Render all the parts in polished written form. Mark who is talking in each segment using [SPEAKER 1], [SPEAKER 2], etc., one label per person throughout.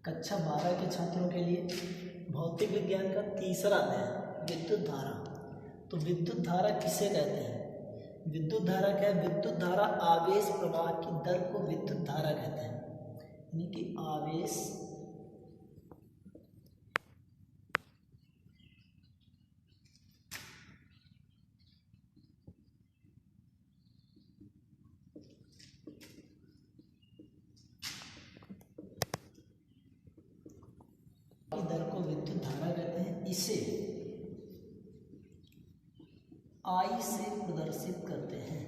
[SPEAKER 1] कक्षा 12 के छात्रों के लिए भौतिक विज्ञान का तीसरा अध्याय विद्युत धारा। तो विद्युत धारा किसे कहते हैं? विद्युत धारा क्या है? विद्युत धारा आवेश प्रवाह की दर को विद्युत धारा कहते हैं, यानी कि आवेश की दर को विद्युत धारा कहते हैं। इसे I से प्रदर्शित करते हैं।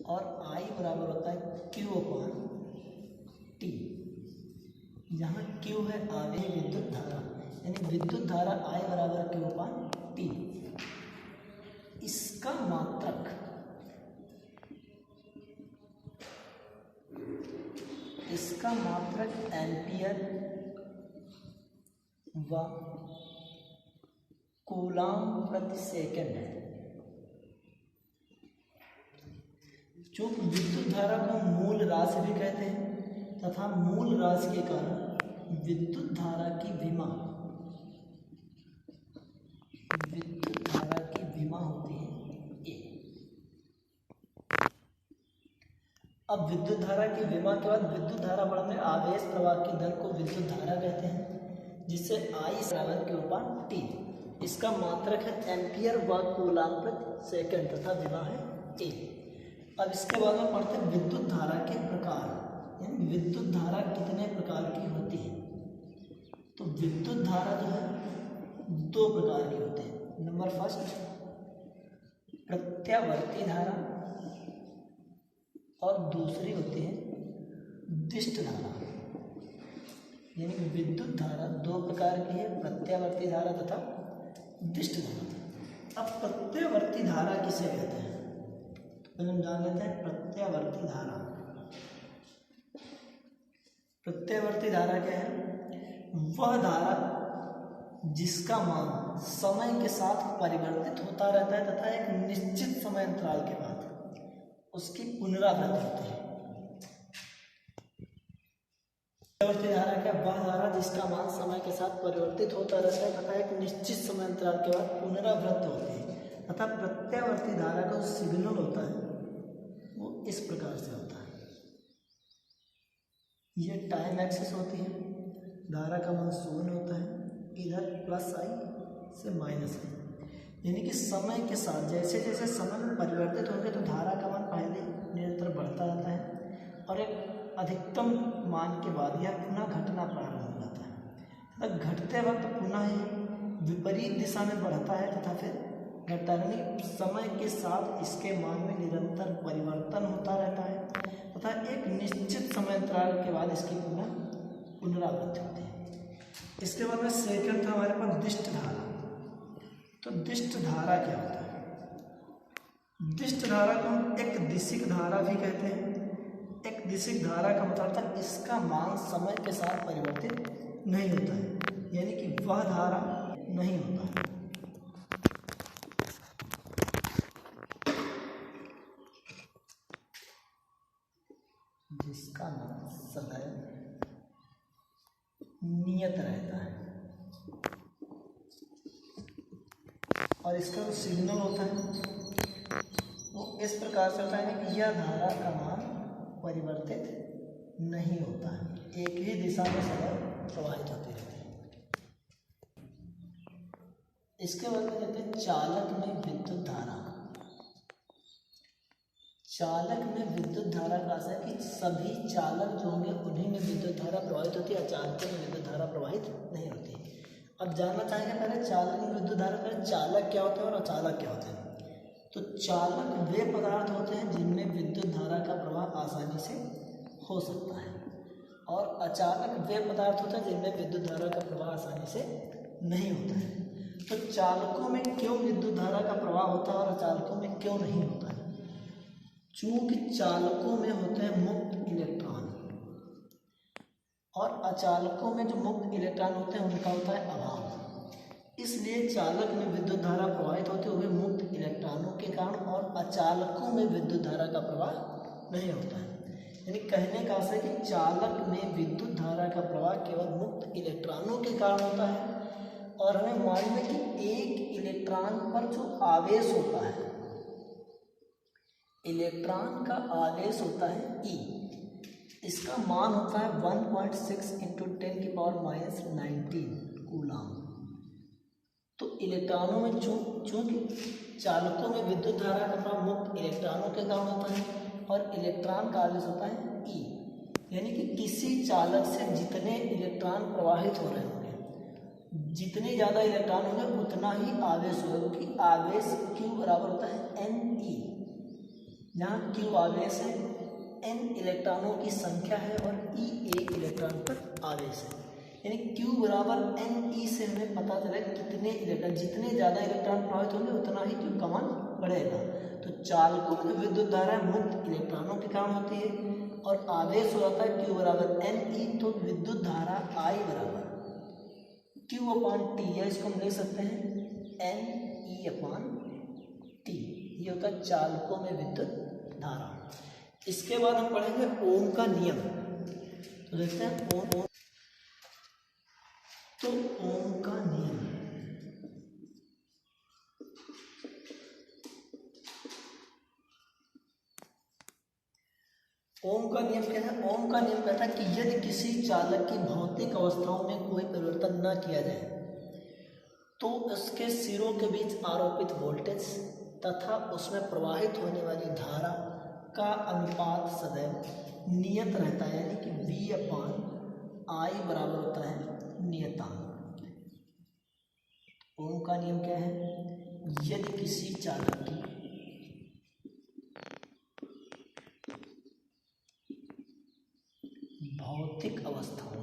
[SPEAKER 1] और I बराबर होता है Q/T, जहाँ Q है आवेश विद्युत धारा, यानी विद्युत धारा I बराबर Q/T। इसका मात्रक एम्पियर व कूलॉम प्रति सेकंड है। चूंकि विद्युत धारा को मूल राशि भी कहते हैं तथा मूल राशि के कारण विद्युत धारा की विमा होती है A। अब विद्युत धारा की विमा के बाद विद्युत धारा बढ़ने आवेश प्रवाह की दर को विद्युत धारा कहते हैं, जिससे I बराबर Q/T। इसका मात्रक है एम्पियर व कूलॉम प्रति सेकंड तथा विमा है A। अब इसके बाद में पढ़ते हैं विद्युत धारा के प्रकार, यानी विद्युत धारा कितने प्रकार की होती है। तो विद्युत धारा जो है दो प्रकार की होती है। नंबर फर्स्ट प्रत्यावर्ती धारा और दूसरी होती है दिष्ट धारा। यानी कि विद्युत धारा दो प्रकार की है, प्रत्यावर्ती धारा तथा दिष्ट धारा। अब प्रत्यावर्ती धारा किसे कहते हैं? तो पहले हम जान लेते हैं प्रत्यावर्ती धारा। प्रत्यावर्ती धारा क्या है? वह धारा जिसका मान समय के साथ परिवर्तित होता रहता है तथा एक निश्चित समय अंतराल के बाद उसकी पुनरावृत्ति होती है। प्रत्यावर्ती धारा क्या? वह धारा जिसका मान समय के साथ परिवर्तित होता रहता है तथा एक निश्चित समय अंतराल के बाद पुनरावृत्त होती है। तथा प्रत्यावर्ती धारा का जो सिग्नल होता है वो इस प्रकार से होता है। ये टाइम एक्सिस होती है, धारा का मान 0 होता है, इधर +I से -I, यानी कि समय के साथ जैसे जैसे समय में परिवर्तित होंगे तो धारा का मान पहले निरंतर बढ़ता रहता है और एक अधिकतम मान के बाद यह पुनः घटना प्रारंभ हो जाता है। तथा घटते वक्त पुनः ही विपरीत दिशा में बढ़ता है तथा फिर घटता, यानी समय के साथ इसके मान में निरंतर परिवर्तन होता रहता है तथा एक निश्चित समय अंतराल के बाद इसकी पुनरावृत्ति होती है। इसके बाद में सेकंड था हमारे पास दिष्ट धारा। तो दिष्ट धारा क्या होता है? दिष्ट धारा को हम एक दिशिक धारा भी कहते हैं। एक दिशिक धारा का मतलब था इसका मान समय के साथ परिवर्तित नहीं होता है, यानी कि वह धारा नहीं होता है। जिसका मान सदैव नियत रहता है और इसका जो सिग्नल होता है वो इस प्रकार से होता है कि यह धारा का मान परिवर्तित नहीं होता है, एक ही दिशा में सदैव प्रवाहित होती रहती है। इसके बाद में देखते हैं चालक में विद्युत धारा। चालक में विद्युत धारा का ऐसा है कि सभी चालक जो होंगे उन्हीं में विद्युत धारा प्रवाहित होती है, अचालकों में विद्युत धारा प्रवाहित नहीं होती। अब जानना चाहेंगे पहले चालक में विद्युत धारा का चालक क्या होते हैं और अचालक क्या होते हैं। तो चालक वे पदार्थ होते हैं जिनमें विद्युत धारा का प्रवाह आसानी से हो सकता है और अचालक वे पदार्थ होते हैं जिनमें विद्युत धारा का प्रवाह आसानी से नहीं होता है। तो चालकों में क्यों विद्युत धारा का प्रवाह होता है और अचालकों में क्यों नहीं होता है? चूंकि चालकों में होते हैं मुक्त इलेक्ट्रॉन और अचालकों में जो मुक्त इलेक्ट्रॉन होते हैं उनका होता है अभाव, इसलिए चालक में विद्युत धारा प्रवाहित होते हुए मुक्त इलेक्ट्रॉनों के कारण और चालकों में विद्युत धारा का प्रवाह नहीं होता है। यानी कहने का आशय कि चालक में विद्युत धारा का प्रवाह केवल मुक्त इलेक्ट्रॉनों के कारण होता है। और हमें मालूम है कि एक इलेक्ट्रॉन पर जो आवेश होता है, इलेक्ट्रॉन का आवेश होता है E, इसका मान होता है 1.6 × 10⁻⁻19 कूलम। तो इलेक्ट्रॉनों में चूंकि चालकों में विद्युत धारा का प्रवाह मुक्त इलेक्ट्रॉनों के कारण होता है और इलेक्ट्रॉन का आवेश होता है E, यानी कि किसी चालक से जितने इलेक्ट्रॉन प्रवाहित हो रहे होंगे, जितने ज़्यादा इलेक्ट्रॉन होंगे उतना ही आवेश होगा, क्योंकि आवेश Q बराबर होता है Ne, जहाँ Q आवेश है, N इलेक्ट्रॉनों की संख्या है और E एक इलेक्ट्रॉन पर आवेश है। यानी Q बराबर Ne से हमें पता चला कितने इलेक्ट्रॉन, जितने ज़्यादा इलेक्ट्रॉन प्रवाहित होंगे उतना ही Q का मान बढ़ेगा। तो चालकों में विद्युत धारा मुक्त इलेक्ट्रॉनों के कारण होती है और आवेश हो जाता है Q बराबर Ne, तो विद्युत धारा I बराबर Q/T है। इसको हम लिख सकते हैं Ne/T। ये होता है चालकों में विद्युत धारा। इसके बाद हम पढ़ेंगे ओम का नियम। तो देखते हैं ओम। तो ओम का नियम, ओम का नियम क्या है? ओम का नियम कहता है कि यदि किसी चालक की भौतिक अवस्थाओं में कोई परिवर्तन न किया जाए तो उसके सिरों के बीच आरोपित वोल्टेज तथा उसमें प्रवाहित होने वाली धारा का अनुपात सदैव नियत रहता है, यानी कि V/I बराबर होता है नियतांक। ओम का नियम क्या है? यदि किसी चालक की भौतिक अवस्थाओं में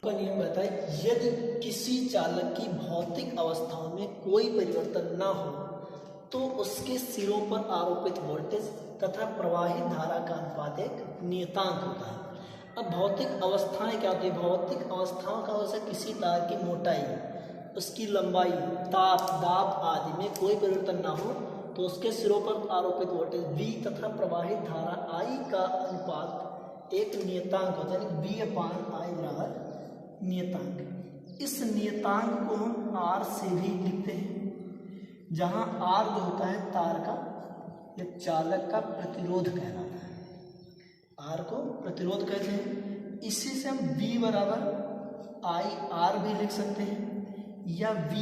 [SPEAKER 1] का नियम कहता है यदि किसी चालक की भौतिक अवस्थाओं में कोई परिवर्तन ना हो तो उसके सिरों पर आरोपित वोल्टेज तथा प्रवाहित धारा का अनुपात एक नियतांक होता है। अब भौतिक अवस्थाएं क्या होती है? भौतिक अवस्थाओं का जैसे किसी तार की मोटाई, उसकी लंबाई, ताप, दाब आदि में कोई परिवर्तन ना हो तो उसके सिरों पर आरोपित वोल्टेज V तथा प्रवाहित धारा I का अनुपात एक नियतांक होता है, V/I बराबर नियतांक। इस नियतांक को हम R से भी लिखते हैं, जहां R जो होता है तार का या चालक का प्रतिरोध कहलाता है। R को प्रतिरोध कहते हैं। इसी से हम V बराबर IR भी लिख सकते हैं या V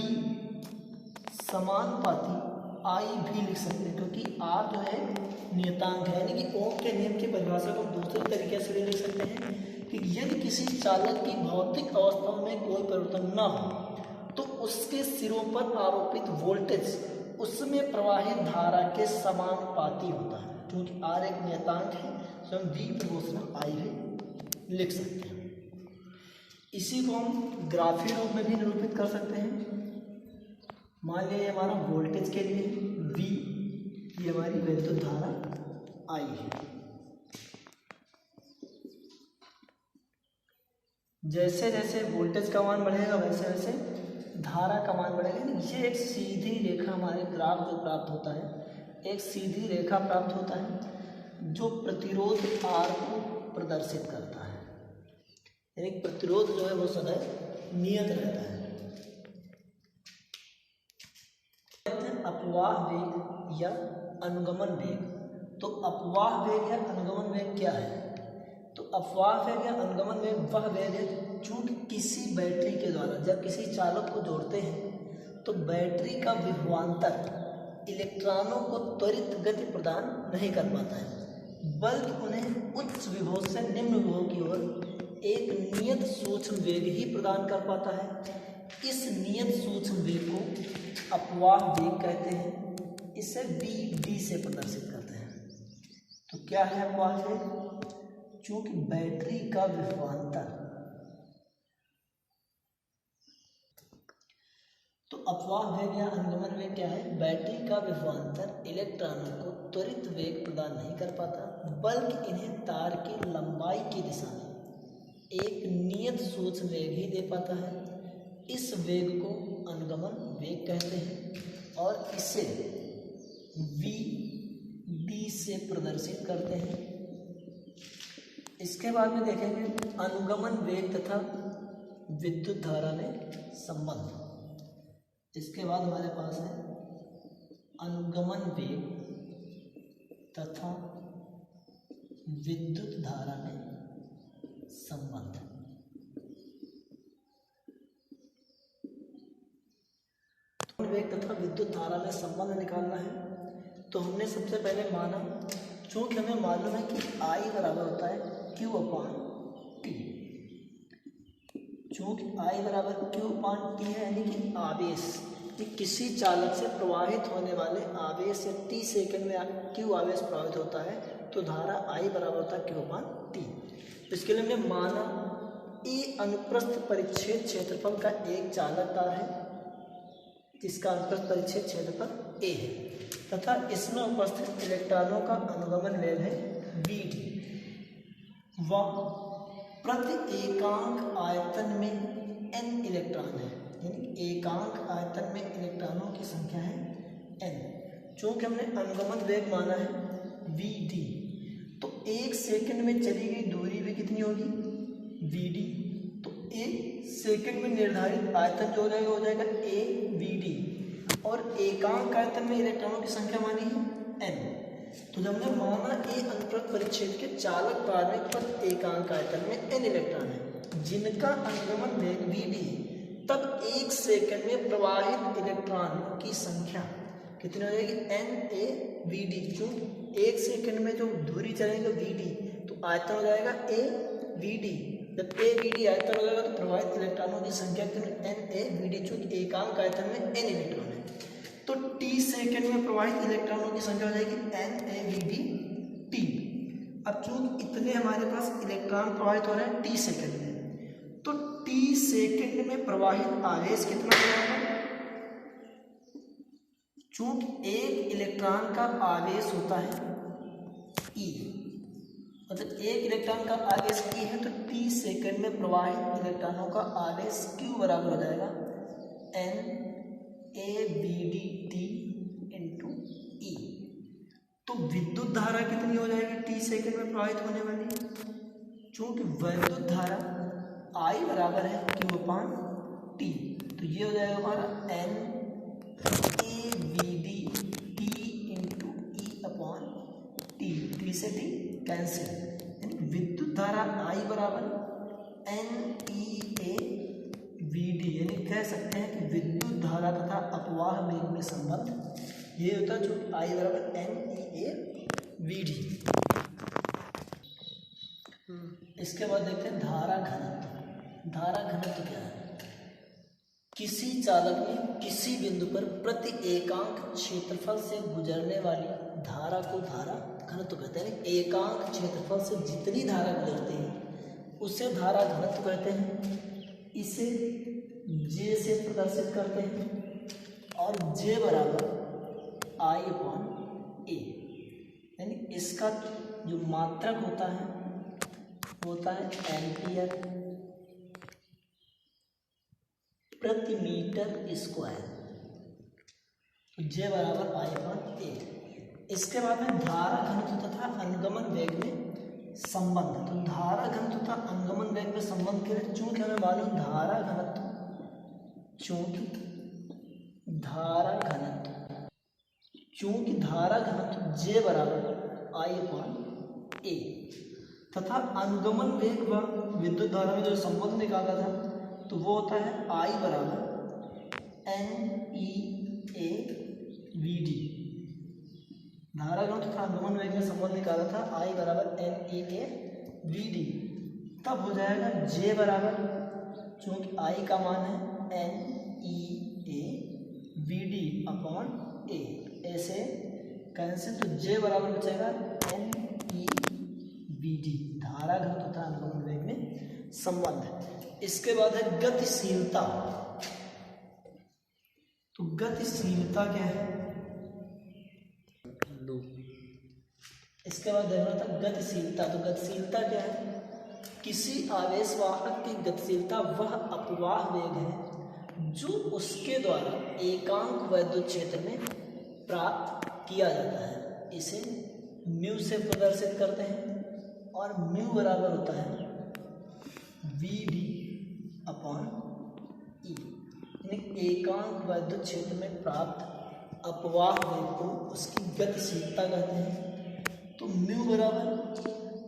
[SPEAKER 1] समानुपाती I भी लिख सकते हैं, क्योंकि R जो है नियतांक है। यानी कि ओम के नियम की परिभाषा को दूसरे तरीके से भी लिख सकते हैं कि यदि किसी चालक की भौतिक अवस्थाओं में कोई परिवर्तन न हो तो उसके सिरों पर आरोपित वोल्टेज उसमें प्रवाहित धारा के समानुपाती होता है। क्योंकि R एक नियतांक है तो हम V प्रोपोर्शनल I भी लिख सकते हैं। इसी को हम ग्राफीय रूप में भी निरूपित कर सकते हैं। मान लीजिए हमारा वोल्टेज के लिए V, ये हमारी विद्युत धारा I है। जैसे जैसे वोल्टेज का मान बढ़ेगा वैसे वैसे धारा का मान बढ़ेगा। ये एक सीधी रेखा हमारे ग्राफ जो प्राप्त होता है, एक सीधी रेखा प्राप्त होता है जो प्रतिरोध R को प्रदर्शित करता है। यानी प्रतिरोध जो है वो सदैव नियत रहता है। अपवाह वेग या अनुगमन वेग। तो अपवाह वेग या अनुगमन वेग क्या है? तो अपवाह वेग या अनुगमन वेग वह वेग है चूंकि किसी बैटरी के द्वारा जब किसी चालक को जोड़ते हैं तो बैटरी का विभवांतर इलेक्ट्रॉनों को त्वरित गति प्रदान नहीं कर पाता है, बल्कि उन्हें उच्च विभव से निम्न विभव की ओर एक नियत सूक्ष्म वेग ही प्रदान कर पाता है। इस नियत सूक्ष्म वेग को अपवाह वेग कहते हैं। इसे बी डी से प्रदर्शित करते हैं। तो क्या है अपवाह वेग? चूंकि बैटरी का विभवांतर, तो अपवाह वेग या अनुगमन वेग क्या है? बैटरी का विभवांतर इलेक्ट्रॉनों को त्वरित वेग प्रदान नहीं कर पाता, बल्कि इन्हें तार की लंबाई की दिशा में एक नियत सूक्ष्म वेग ही दे पाता है। इस वेग को अनुगमन वेग कहते हैं और इसे वी डी से प्रदर्शित करते हैं। इसके बाद में देखेंगे अनुगमन वेग तथा विद्युत धारा में संबंध। इसके बाद हमारे पास है अनुगमन वेग तथा विद्युत धारा में संबंध। वेग तथा विद्युत धारा में संबंध निकालना है। तो हमने सबसे पहले माना, चूंकि हमें मालूम है कि I बराबर होता है Q/T। चूंकि I बराबर Q/T है, यानी कि आवेश, कि किसी चालक से प्रवाहित होने वाले आवेश से T सेकंड में Q आवेश प्रवाहित होता है, तो धारा I बराबर होता है Q/T। तो इसके लिए हमने माना E अनुप्रस्थ परिच्छेद क्षेत्रफल का एक चालक तार है जिसका अनुप्रस्थ परिच्छेद क्षेत्रफल A है, तथा इसमें उपस्थित इलेक्ट्रॉनों का अनुगमन वेग है Vd व प्रति एकांक आयतन में n इलेक्ट्रॉन है, यानी एकांक आयतन में इलेक्ट्रॉनों की संख्या है n। चूंकि हमने अनुगमन वेग माना है Vd, तो एक सेकंड में चली गई दूरी भी कितनी होगी? Vd। तो एक सेकंड में निर्धारित आयतन जो हो जाएगा AVD, और एकांक आयतन में इलेक्ट्रॉनों की संख्या मानी है n। तो जब हमने माना A अनुप्रस्थ परिच्छेद के चालक तार में प्रति एकांक आयतन में n इलेक्ट्रॉन है जिनका अनुगमन वेग Vd है, तब एक सेकंड में प्रवाहित इलेक्ट्रॉन की संख्या कितनी हो जाएगी? NaVd। क्योंकि एक सेकंड में जो दूरी चलेगी Vd, तो आयतन हो जाएगा AVD। जब AVD आयतन हो जाएगा तो प्रवाहित इलेक्ट्रॉनों की संख्या NaVd, चूंकि एकांक आयतन में n इलेक्ट्रॉन है, तो T सेकंड में प्रवाहित इलेक्ट्रॉनों की संख्या हो जाएगी NaVd T। अब चूंकि इतने हमारे पास इलेक्ट्रॉन प्रवाहित हो रहे हैं T सेकंड में, तो T सेकंड में प्रवाहित आवेश कितना होगा? चूंकि एक इलेक्ट्रॉन का आवेश होता है E, मतलब एक इलेक्ट्रॉन का आवेश E है, तो T सेकंड में प्रवाहित इलेक्ट्रॉनों का आवेश Q बराबर हो जाएगा NaVd T इंटू E। तो विद्युत धारा कितनी हो जाएगी T सेकंड में प्रवाहित होने वाली? चूंकि विद्युत धारा I बराबर है Q/T, तो ये हो जाएगा हमारा NaVd T into E/T। T से T कैंसिल, यानी विद्युत धारा I बराबर NeaVd, यानी कह सकते हैं कि विद्युत धारा तथा अपवाह वेग में संबंध ये होता है, जो I बराबर NeaVd। इसके बाद देखते हैं धारा घनत्व। धारा घनत्व क्या है? किसी चालक में किसी बिंदु पर प्रति एकांक क्षेत्रफल से गुजरने वाली धारा को धारा घनत्व कहते हैं। एकांक क्षेत्रफल से जितनी धारा गुजरती है उसे धारा घनत्व कहते हैं। इसे J से प्रदर्शित करते हैं, और J बराबर I/A, यानी इसका जो मात्रक होता है एम्पियर प्रति मीटर स्क्वायर। J बराबर I/A। इसके बाद में धारा घनत्व तथा अनुगमन वेग में संबंध। तो धारा घनत्व तथा अनुगमन वेग में संबंध के लिए चूंकि हमें मालूम धारा घनत्व, चूंकि धारा घनत्व J बराबर I/A तथा अनुगमन वेग व विद्युत धारा में जो संबंध निकाला था तो वो होता है I बराबर NeaVd। धारा घनत्व तथा अनुगमन वेग में संबंध निकाला था I बराबर NeaVd। तब हो जाएगा J बराबर, चूंकि I का मान है N E A we D upon A, ऐसे कैंसिल, तो जे बराबर बचेगा एन ई वी डी, धारा घनत्व तथा अनुगमन वेग में संबंध। इसके बाद है गतिशीलता। तो गतिशीलता क्या है, इसके बाद देखना था गतिशीलता। तो गतिशीलता क्या है, किसी आवेश वाहक की गतिशीलता वह अपवाह वेग है जो उसके द्वारा एकांक वैद्युत क्षेत्र में प्राप्त किया जाता है। इसे म्यू से प्रदर्शित करते हैं और म्यू बराबर होता है वी डी अपॉन ई, यानी एकांक वैद्युत क्षेत्र में प्राप्त अपवाह वेग को उसकी गतिशीलता कहते हैं। तो म्यू बराबर,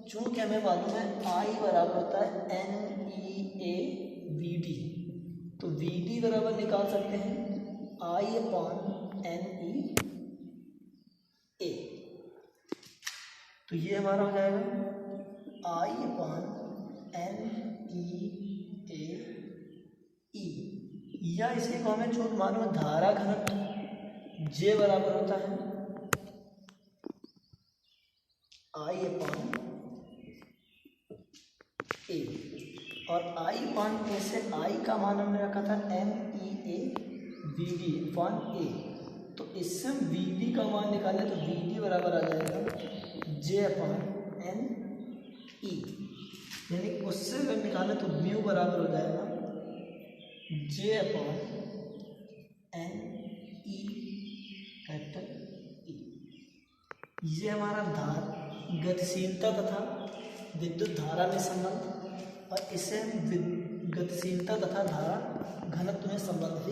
[SPEAKER 1] चूंकि हमें मालूम है आई बराबर होता है N E A we d, तो वी डी बराबर निकाल सकते हैं आई अपॉन एन ई ए। तो ये हमारा हो जाएगा आई अपॉन एन ई ए, या इसी को हमें चूंकि मालूम है धारा घनत्व जे बराबर होता है आई अपॉन ए, और आई अपॉन ए से आई का मान हमने रखा था N E A we D upon A, तो इससे हम वी डी का मान निकालें तो वी डी बराबर आ जाएगा जे अपॉन एन ई, यानी उससे अगर निकालें तो म्यू बराबर हो जाएगा J upon n e capital E. ये हमारा गतिशीलता तथा विद्युत धारा में संबंध, और इसे गतिशीलता तथा धारा घनत्व में संबंध